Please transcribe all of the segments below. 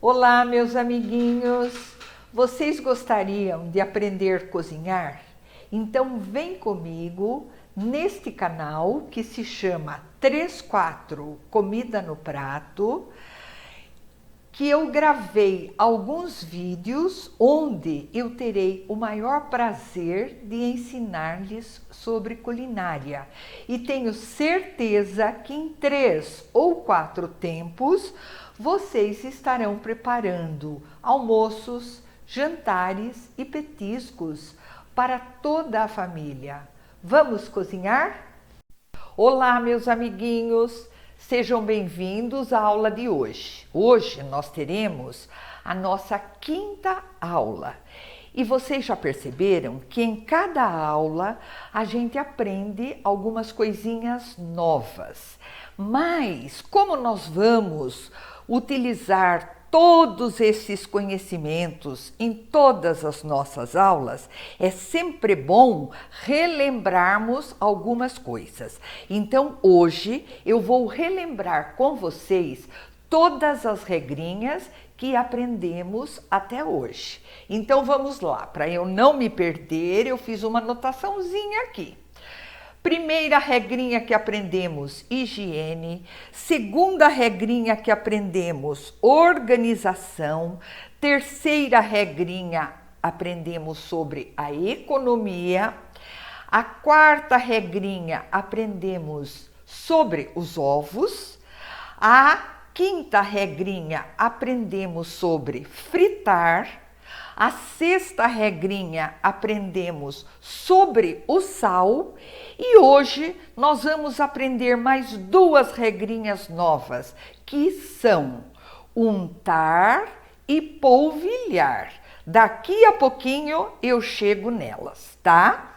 Olá, meus amiguinhos! Vocês gostariam de aprender a cozinhar? Então vem comigo neste canal que se chama 34 Comida no Prato, que eu gravei alguns vídeos onde eu terei o maior prazer de ensinar-lhes sobre culinária. E tenho certeza que em 3 ou 4 tempos vocês estarão preparando almoços, jantares e petiscos para toda a família. Vamos cozinhar? Olá, meus amiguinhos! Sejam bem-vindos à aula de hoje. Hoje nós teremos a nossa 5ª aula. E vocês já perceberam que em cada aula a gente aprende algumas coisinhas novas. Mas como nós vamos utilizar todos esses conhecimentos em todas as nossas aulas, é sempre bom relembrarmos algumas coisas. Então, hoje eu vou relembrar com vocês todas as regrinhas que aprendemos até hoje. Então, vamos lá. Para eu não me perder, eu fiz uma anotaçãozinha aqui. Primeira regrinha que aprendemos, higiene. Segunda regrinha que aprendemos, organização. Terceira regrinha, aprendemos sobre a economia. A 4ª regrinha, aprendemos sobre os ovos. A 5ª regrinha, aprendemos sobre fritar. A 6ª regrinha, aprendemos sobre o sal. E hoje nós vamos aprender mais 2 regrinhas novas, que são untar e polvilhar. Daqui a pouquinho eu chego nelas, tá?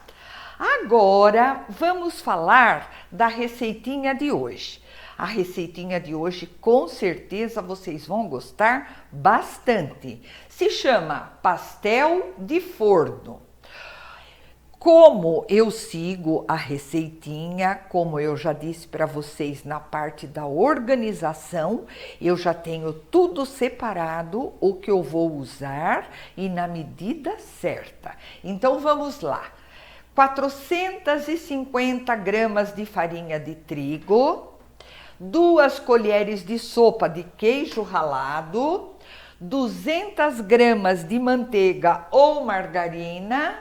Agora vamos falar da receitinha de hoje. A receitinha de hoje, com certeza, vocês vão gostar bastante. Se chama pastel de forno. Como eu sigo a receitinha, como eu já disse para vocês na parte da organização, eu já tenho tudo separado, o que eu vou usar e na medida certa. Então vamos lá. 450 gramas de farinha de trigo, 2 colheres de sopa de queijo ralado, 200 gramas de manteiga ou margarina,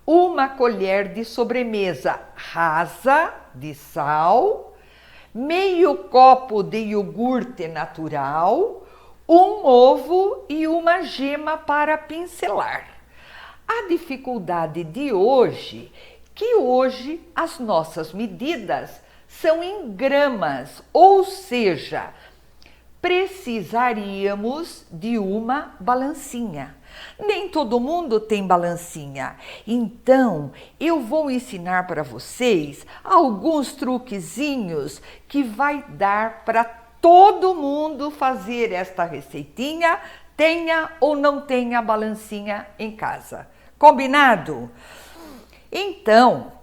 1 colher de sobremesa rasa de sal, meio copo de iogurte natural, 1 ovo e 1 gema para pincelar. A dificuldade de hoje, que hoje as nossas medidas são em gramas, ou seja, precisaríamos de uma balancinha. Nem todo mundo tem balancinha, então eu vou ensinar para vocês alguns truquezinhos que vai dar para todo mundo fazer esta receitinha, tenha ou não tenha balancinha em casa. Combinado? Então,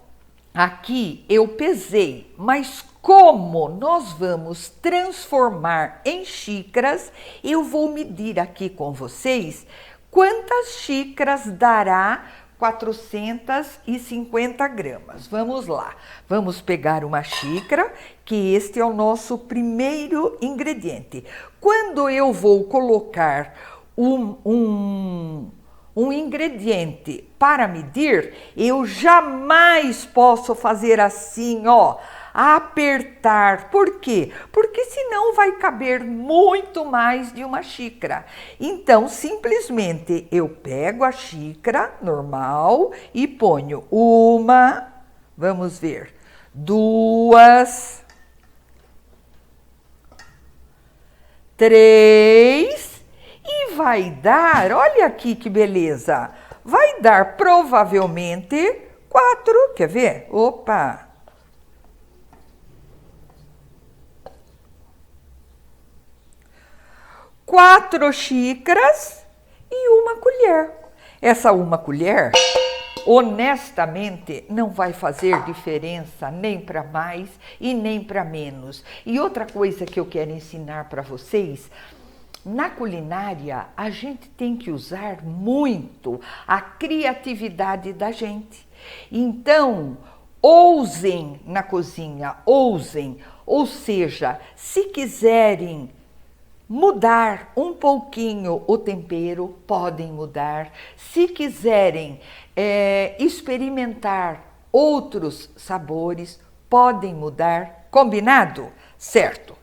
aqui eu pesei, mas como nós vamos transformar em xícaras, eu vou medir aqui com vocês quantas xícaras dará 450 gramas. Vamos lá, vamos pegar uma xícara, que este é o nosso primeiro ingrediente. Quando eu vou colocar um ingrediente para medir, eu jamais posso fazer assim, ó, apertar. Por quê? Porque senão vai caber muito mais de uma xícara. Então, simplesmente eu pego a xícara normal e ponho 1, vamos ver, 2, 3 e vai dar, olha aqui que beleza, vai dar provavelmente 4, quer ver? Opa! 4 xícaras e 1 colher. Essa 1 colher, honestamente, não vai fazer diferença nem para mais e nem para menos. E outra coisa que eu quero ensinar para vocês, Na culinária, a gente tem que usar muito a criatividade da gente. Então, ousem na cozinha, ousem. Ou seja, se quiserem mudar um pouquinho o tempero, podem mudar. Se quiserem experimentar outros sabores, podem mudar. Combinado? Certo.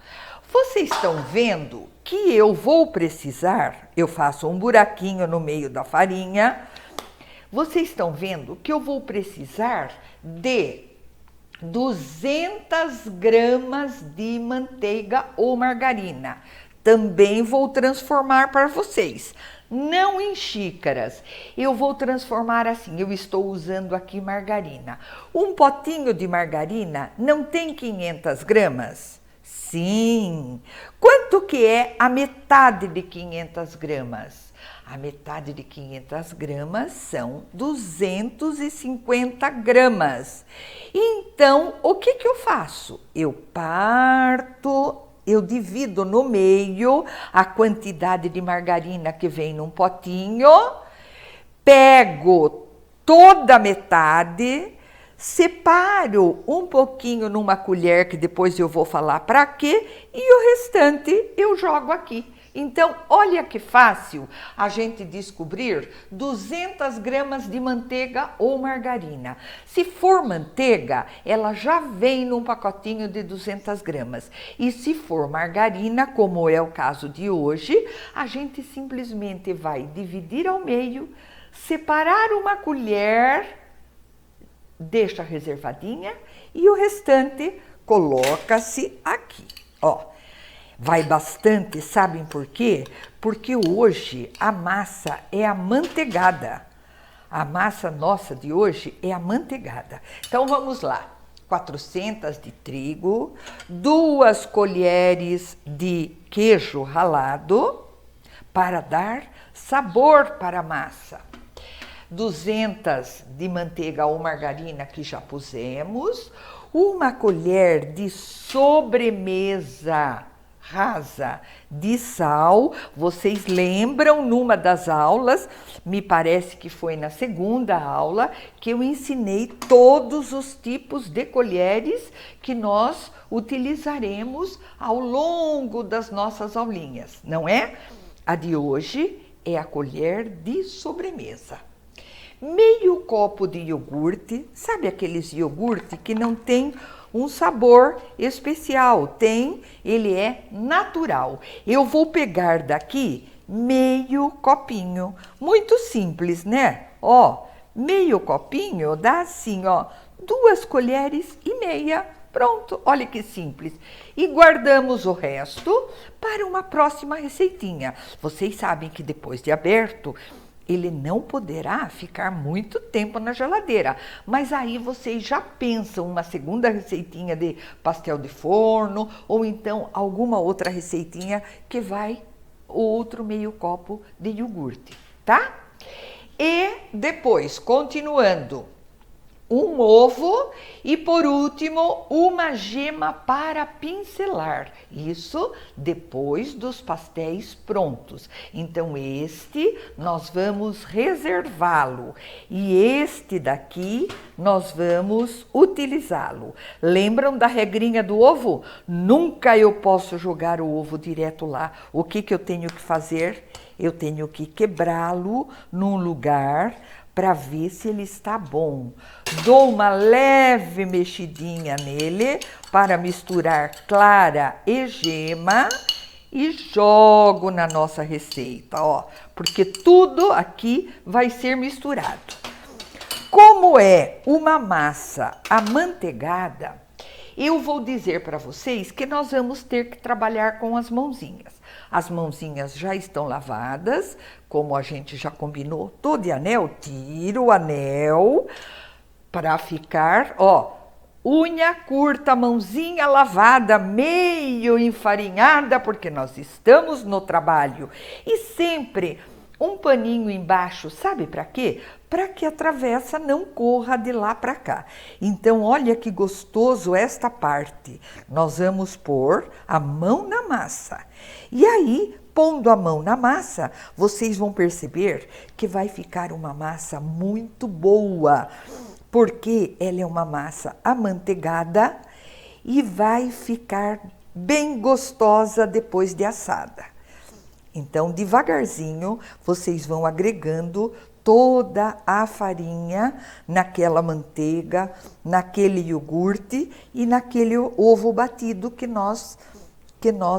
Vocês estão vendo que eu vou precisar, eu faço um buraquinho no meio da farinha. Vocês estão vendo que eu vou precisar de 200 gramas de manteiga ou margarina. Também vou transformar para vocês, não em xícaras. Eu vou transformar assim, eu estou usando aqui margarina. Um potinho de margarina não tem 500 gramas? Sim. Quanto que é a metade de 500 gramas? A metade de 500 gramas são 250 gramas. Então, o que eu faço? Eu parto, eu divido no meio a quantidade de margarina que vem num potinho, pego toda a metade, separo um pouquinho numa colher, que depois eu vou falar para quê, e o restante eu jogo aqui. Então, olha que fácil a gente descobrir 200 gramas de manteiga ou margarina. Se for manteiga, ela já vem num pacotinho de 200 gramas. E se for margarina, como é o caso de hoje, a gente simplesmente vai dividir ao meio, separar uma colher, deixa reservadinha e o restante coloca-se aqui, ó. Vai bastante, sabem por quê? Porque hoje a massa é amanteigada. A massa nossa de hoje é amanteigada. Então vamos lá. 400 de trigo, 2 colheres de queijo ralado para dar sabor para a massa. 200 de manteiga ou margarina que já pusemos, 1 colher de sobremesa rasa de sal. Vocês lembram numa das aulas, me parece que foi na segunda aula, que eu ensinei todos os tipos de colheres que nós utilizaremos ao longo das nossas aulinhas, não é? A de hoje é a colher de sobremesa. Meio copo de iogurte, sabe aqueles iogurte que não tem um sabor especial, ele é natural. Eu vou pegar daqui meio copinho, muito simples, né? Ó, meio copinho dá assim, ó, 2 colheres e meia, pronto, olha que simples. E guardamos o resto para uma próxima receitinha. Vocês sabem que depois de aberto, ele não poderá ficar muito tempo na geladeira, mas aí vocês já pensam uma segunda receitinha de pastel de forno, ou então alguma outra receitinha que vai outro meio copo de iogurte, tá? E depois, continuando, um ovo e, por último, uma gema para pincelar. Isso depois dos pastéis prontos. Então, este nós vamos reservá-lo e este daqui nós vamos utilizá-lo. Lembram da regrinha do ovo? Nunca eu posso jogar o ovo direto lá. O que eu tenho que fazer? Eu tenho que quebrá-lo num lugar para ver se ele está bom. Dou uma leve mexidinha nele para misturar clara e gema e jogo na nossa receita, ó, porque tudo aqui vai ser misturado. Como é uma massa amanteigada, eu vou dizer para vocês que nós vamos ter que trabalhar com as mãozinhas. As mãozinhas já estão lavadas, como a gente já combinou, tô de anel, tiro o anel para ficar, ó, unha curta, mãozinha lavada, meio enfarinhada, porque nós estamos no trabalho. E sempre um paninho embaixo, sabe para quê? Para que a travessa não corra de lá para cá. Então, olha que gostoso esta parte. Nós vamos pôr a mão na massa. E aí, pondo a mão na massa, vocês vão perceber que vai ficar uma massa muito boa, porque ela é uma massa amanteigada e vai ficar bem gostosa depois de assada. Então, devagarzinho, vocês vão agregando toda a farinha naquela manteiga, naquele iogurte e naquele ovo batido que nós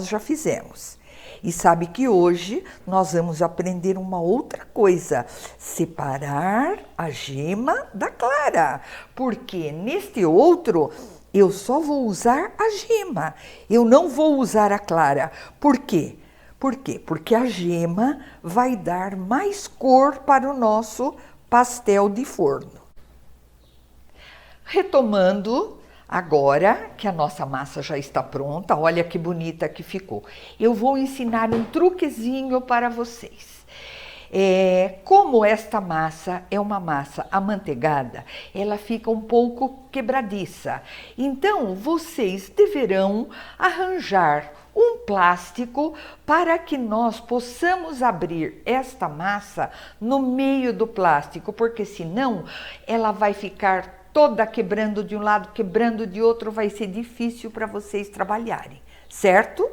já fizemos. E sabe que hoje nós vamos aprender uma outra coisa, separar a gema da clara, porque neste outro eu só vou usar a gema, eu não vou usar a clara. Por quê? Por quê? Porque a gema vai dar mais cor para o nosso pastel de forno. Retomando, agora que a nossa massa já está pronta, olha que bonita que ficou. Eu vou ensinar um truquezinho para vocês. Como esta massa é uma massa amanteigada, ela fica um pouco quebradiça. Então, vocês deverão arranjar um plástico para que nós possamos abrir esta massa no meio do plástico, porque senão ela vai ficar toda quebrando de um lado, quebrando de outro, vai ser difícil para vocês trabalharem, certo?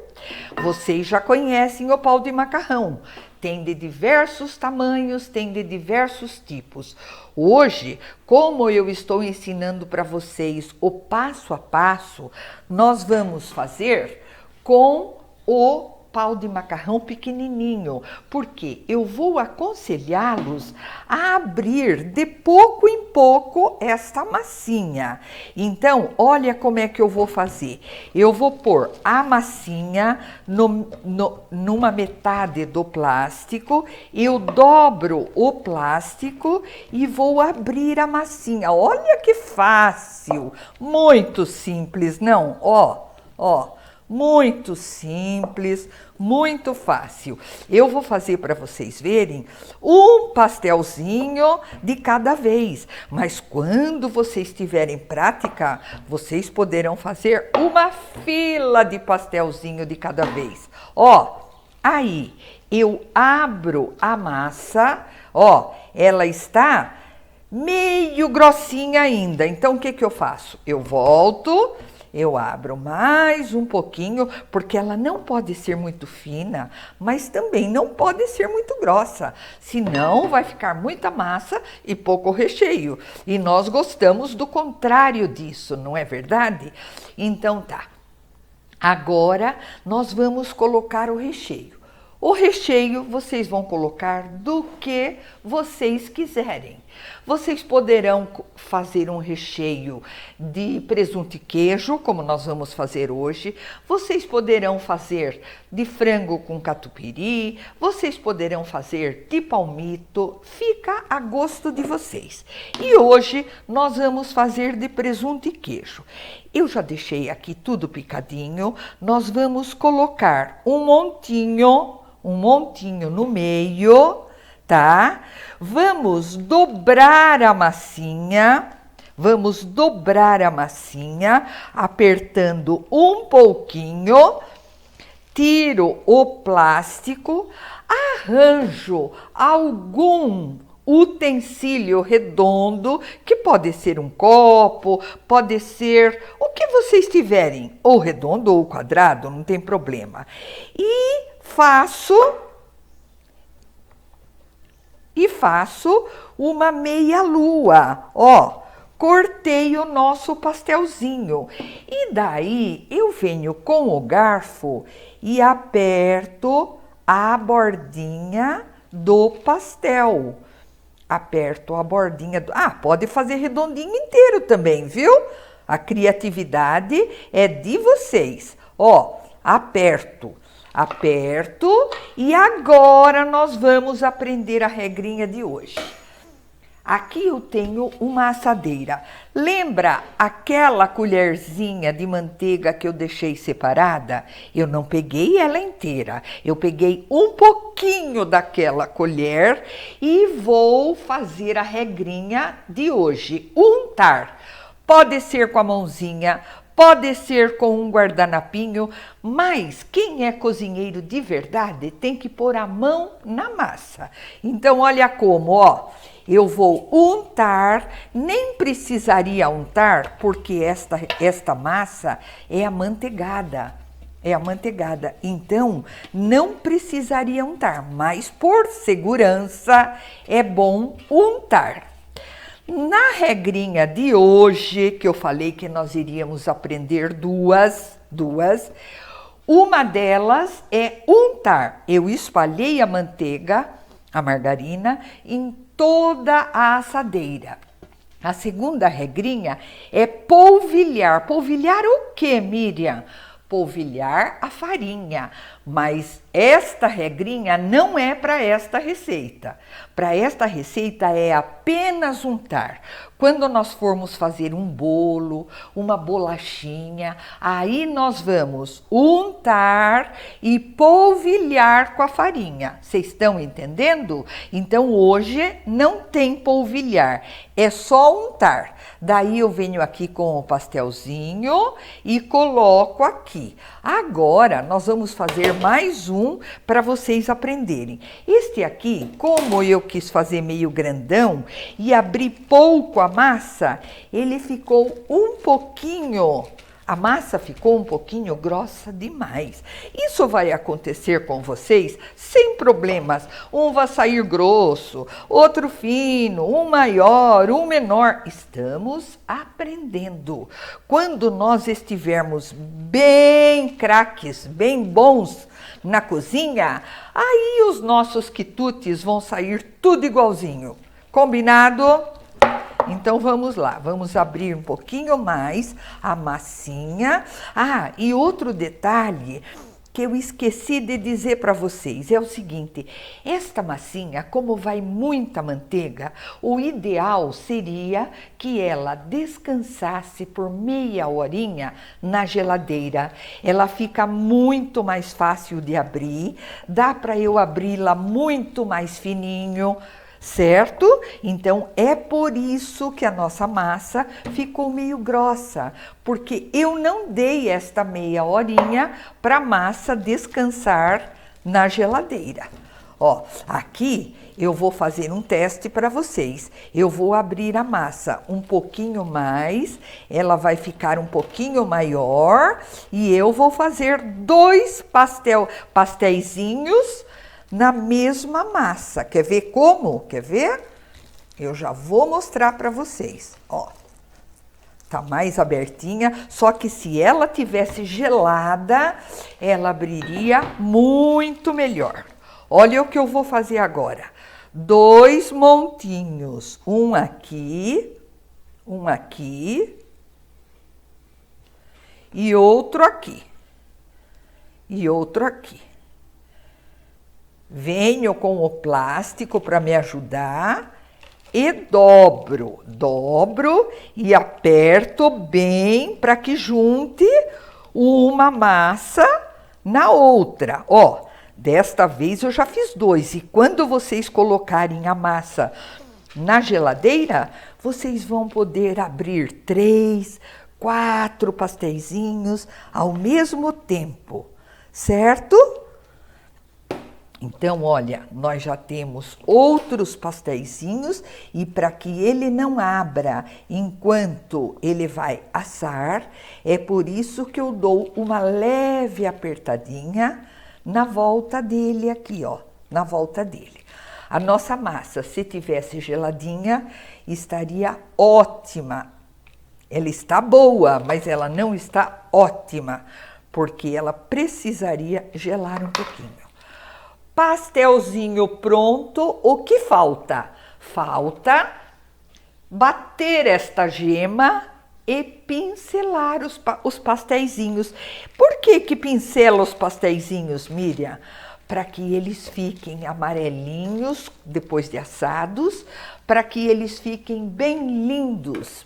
Vocês já conhecem o pau de macarrão. Tem de diversos tamanhos, tem de diversos tipos. Hoje, como eu estou ensinando para vocês o passo a passo, nós vamos fazer com o pau de macarrão pequenininho, porque eu vou aconselhá-los a abrir de pouco em pouco esta massinha. Então, olha como é que eu vou fazer. Eu vou pôr a massinha numa metade do plástico, eu dobro o plástico e vou abrir a massinha. Olha que fácil, muito simples, não? Ó. Muito simples, muito fácil. Eu vou fazer para vocês verem um pastelzinho de cada vez, mas quando vocês tiverem prática, vocês poderão fazer uma fila de pastelzinho de cada vez. Aí eu abro a massa, ela está meio grossinha ainda. Então o que eu faço? Eu volto. Eu abro mais um pouquinho, porque ela não pode ser muito fina, mas também não pode ser muito grossa, senão vai ficar muita massa e pouco recheio. E nós gostamos do contrário disso, não é verdade? Então tá. Agora nós vamos colocar o recheio. O recheio vocês vão colocar do que vocês quiserem. Vocês poderão fazer um recheio de presunto e queijo, como nós vamos fazer hoje. Vocês poderão fazer de frango com catupiry. Vocês poderão fazer de palmito. Fica a gosto de vocês. E hoje nós vamos fazer de presunto e queijo. Eu já deixei aqui tudo picadinho. Nós vamos colocar um montinho no meio, tá? Vamos dobrar a massinha, apertando um pouquinho, tiro o plástico, arranjo algum utensílio redondo, que pode ser um copo, pode ser o que vocês tiverem, ou redondo ou quadrado, não tem problema. E faço uma meia lua, cortei o nosso pastelzinho. E daí eu venho com o garfo e aperto a bordinha do pastel. Aperto a bordinha pode fazer redondinho inteiro também, viu? A criatividade é de vocês. Aperto e agora nós vamos aprender a regrinha de hoje. Aqui eu tenho uma assadeira. Lembra aquela colherzinha de manteiga que eu deixei separada? Eu não peguei ela inteira. Eu peguei um pouquinho daquela colher e vou fazer a regrinha de hoje. Untar. Pode ser com a mãozinha, pode ser com um guardanapinho, mas quem é cozinheiro de verdade tem que pôr a mão na massa. Então, olha como, ó. Eu vou untar, nem precisaria untar, porque esta massa é amanteigada. É amanteigada, então não precisaria untar, mas por segurança é bom untar. Na regrinha de hoje, que eu falei que nós iríamos aprender duas, uma delas é untar. Eu espalhei a manteiga, a margarina, em toda a assadeira. A segunda regrinha é polvilhar. Polvilhar o quê, Miriam? Polvilhar a farinha, mas esta regrinha não é para esta receita. Para esta receita é apenas untar. Quando nós formos fazer um bolo, uma bolachinha, aí nós vamos untar e polvilhar com a farinha. Vocês estão entendendo? Então hoje não tem polvilhar, é só untar. Daí eu venho aqui com o pastelzinho e coloco aqui. Agora nós vamos fazer mais um para vocês aprenderem. Este aqui, como eu quis fazer meio grandão e abrir pouco a massa, ele ficou um pouquinho... A massa ficou um pouquinho grossa demais. Isso vai acontecer com vocês sem problemas. Um vai sair grosso, outro fino, um maior, um menor. Estamos aprendendo. Quando nós estivermos bem craques, bem bons na cozinha, aí os nossos quitutes vão sair tudo igualzinho. Combinado? Então vamos lá, vamos abrir um pouquinho mais a massinha. Ah, e outro detalhe que eu esqueci de dizer para vocês é o seguinte: esta massinha, como vai muita manteiga, o ideal seria que ela descansasse por meia horinha na geladeira. Ela fica muito mais fácil de abrir, dá para eu abri-la muito mais fininho. Certo? Então é por isso que a nossa massa ficou meio grossa, porque eu não dei esta meia horinha para a massa descansar na geladeira. Ó, aqui eu vou fazer um teste para vocês. Eu vou abrir a massa um pouquinho mais, ela vai ficar um pouquinho maior e eu vou fazer dois pastéisinhos na mesma massa. Quer ver como? Quer ver? Eu já vou mostrar para vocês. Ó, tá mais abertinha, só que se ela tivesse gelada, ela abriria muito melhor. Olha o que eu vou fazer agora. Dois montinhos, um aqui e outro aqui. E outro aqui. Venho com o plástico para me ajudar e dobro e aperto bem para que junte uma massa na outra. Ó, desta vez eu já fiz dois e quando vocês colocarem a massa na geladeira, vocês vão poder abrir 3, 4 pastéisinhos ao mesmo tempo, certo? Então, olha, nós já temos outros pastéisinhos e para que ele não abra enquanto ele vai assar, é por isso que eu dou uma leve apertadinha na volta dele aqui, ó, na volta dele. A nossa massa, se tivesse geladinha, estaria ótima. Ela está boa, mas ela não está ótima, porque ela precisaria gelar um pouquinho. Pastelzinho pronto, o que falta? Falta bater esta gema e pincelar os pastéisinhos. Por que pincela os pastéisinhos, Miriam? Para que eles fiquem amarelinhos depois de assados, para que eles fiquem bem lindos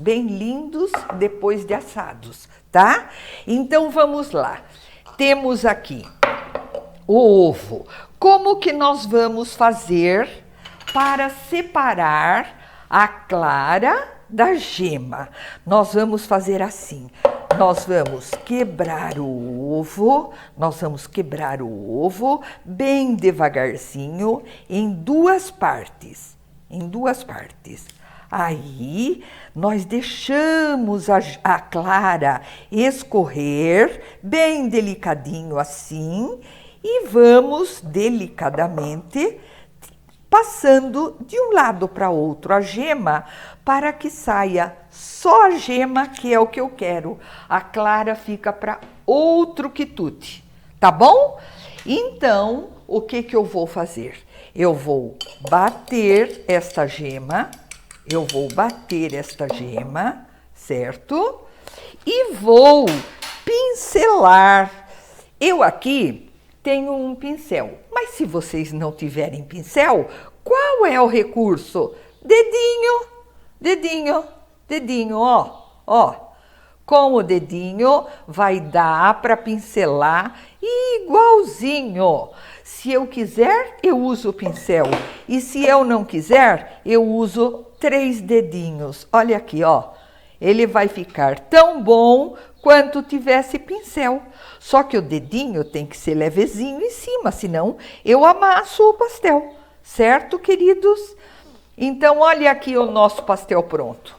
depois de assados, tá? Então vamos lá. Temos aqui o ovo. Como que nós vamos fazer para separar a clara da gema? Nós vamos fazer assim. nós vamos quebrar o ovo bem devagarzinho em duas partes, Aí, nós deixamos a clara escorrer bem delicadinho assim e vamos delicadamente passando de um lado para outro a gema para que saia só a gema, que é o que eu quero. A clara fica para outro quitute, tá bom? Então, o que eu vou fazer? Eu vou bater esta gema, certo? E vou pincelar. Eu aqui tenho um pincel, mas se vocês não tiverem pincel, qual é o recurso? Dedinho, ó. Com o dedinho vai dar para pincelar igualzinho. Se eu quiser, eu uso o pincel. E se eu não quiser, eu uso 3 dedinhos. Olha aqui, ó. Ele vai ficar tão bom quanto tivesse pincel. Só que o dedinho tem que ser levezinho em cima, senão eu amasso o pastel. Certo, queridos? Então, olha aqui o nosso pastel pronto.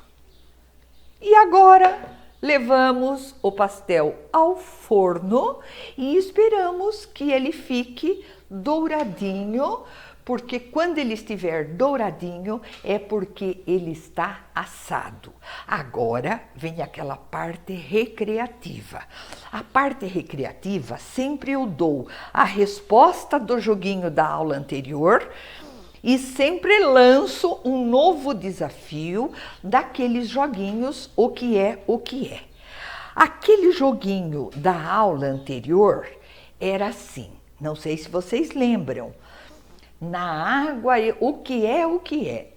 E agora, levamos o pastel ao forno e esperamos que ele fique douradinho, porque quando ele estiver douradinho é porque ele está assado. Agora vem aquela parte recreativa. A parte recreativa sempre eu dou a resposta do joguinho da aula anterior e sempre lanço um novo desafio daqueles joguinhos, o que é. Aquele joguinho da aula anterior era assim, não sei se vocês lembram. Na água, o que é?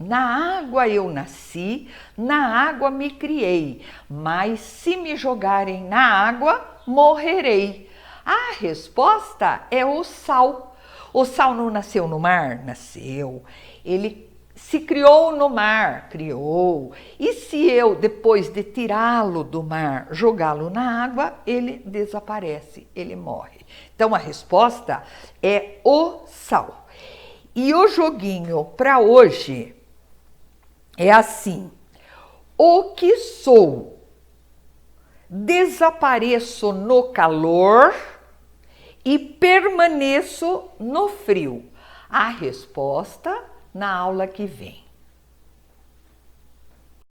Na água eu nasci, na água me criei, mas se me jogarem na água, morrerei. A resposta é o sal. O sal não nasceu no mar? Nasceu. Ele se criou no mar? Criou. E se eu, depois de tirá-lo do mar, jogá-lo na água, ele desaparece, ele morre. Então, a resposta é o sal. E o joguinho para hoje é assim: o que sou? Desapareço no calor e permaneço no frio. A resposta na aula que vem.